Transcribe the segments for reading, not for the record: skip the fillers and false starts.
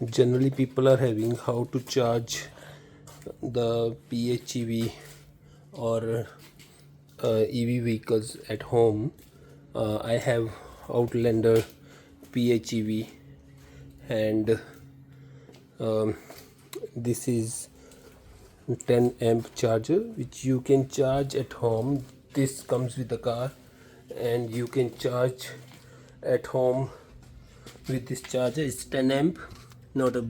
generally people are having how to charge the PHEV or EV vehicles at home. I have Outlander PHEV, and this is 10 amp charger which you can charge at home. This comes with the car and you can charge at home with this charger. It's 10 amp, not a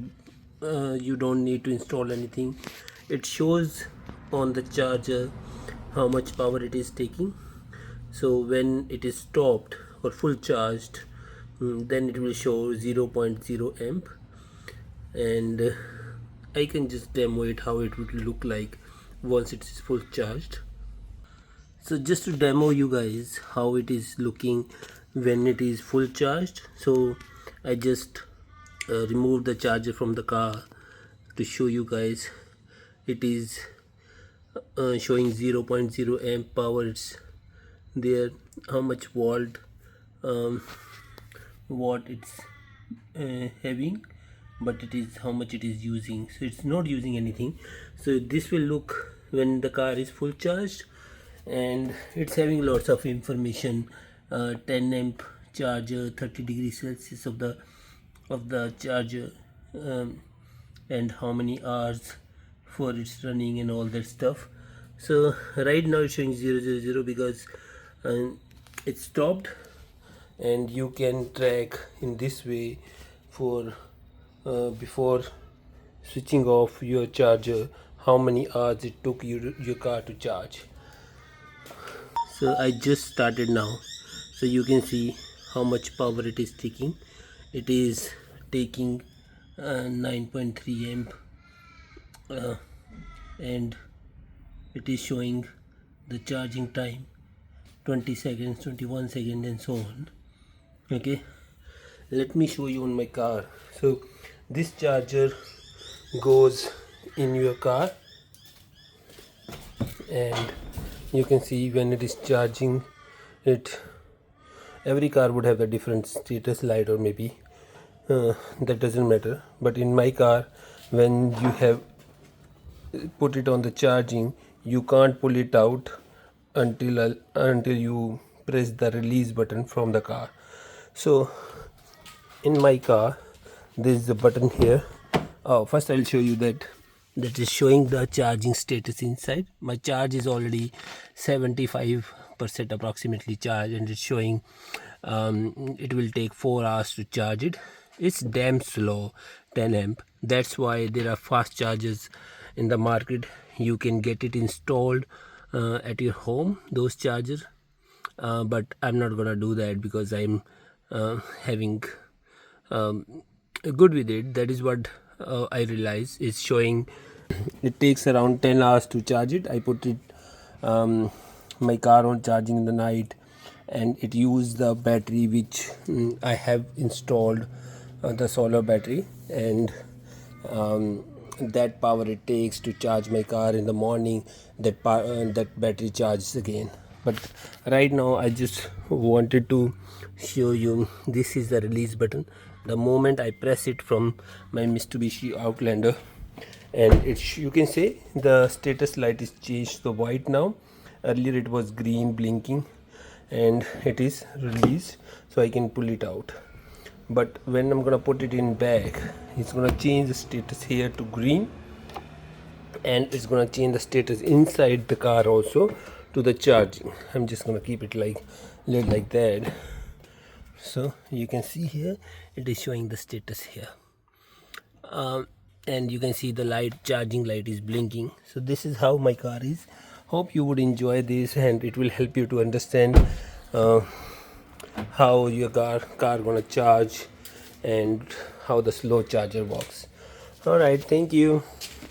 you don't need to install anything. It shows on the charger how much power it is taking. So when it is stopped or full charged, then it will show 0.0 amp, and I can just demo it how it would look like once it is full charged. So just to demo you guys how it is looking when it is full charged, so I just removed the charger from the car to show you guys. It is showing 0.0 amp power. It's there how much watt it's having, but it is how much it is using. So it's not using anything. So this will look when the car is full charged, and it's having lots of information. 10 amp charger, 30 degrees Celsius of the charger, and how many hours for it's running and all that stuff. So right now it's showing 000 because it stopped, and you can track in this way for before switching off your charger how many hours it took your car to charge. So I just started now, so you can see how much power it is taking. It is taking 9.3 amp, and it is showing the charging time 20 seconds, 21 seconds, and so on. Okay, let me show you on my car. So this charger goes in your car, and you can see when it is charging it. Every car would have a different status light, or maybe that doesn't matter, but in my car, when you have put it on the charging, you can't pull it out until you press the release button from the car. So in my car there is a button here. First I'll show you that is showing the charging status inside. My charge is already 75% approximately charged, and it's showing it will take 4 hours to charge it. It's damn slow, 10 amp. That's why there are fast chargers in the market. You can get it installed at your home, those chargers, but I'm not gonna do that because I'm having good with it. That is what I realize is showing. It takes around 10 hours to charge it. I put it my car on charging in the night, and it used the battery which I have installed, the solar battery, and that power it takes to charge my car in the morning, that battery charges again. But right now I just wanted to show you, this is the release button. The moment I press it from my Mitsubishi Outlander, and you can say the status light is changed to white now. Earlier it was green blinking, and it is released, so I can pull it out. But when I'm gonna put it in back, it's gonna change the status here to green, and it's gonna change the status inside the car also to the charging. I'm just gonna keep it like that, so you can see here it is showing the status here, and you can see the light, charging light is blinking. So this is how my car is. Hope you would enjoy this, and it will help you to understand how your car gonna charge and how the slow charger works. All right, thank you.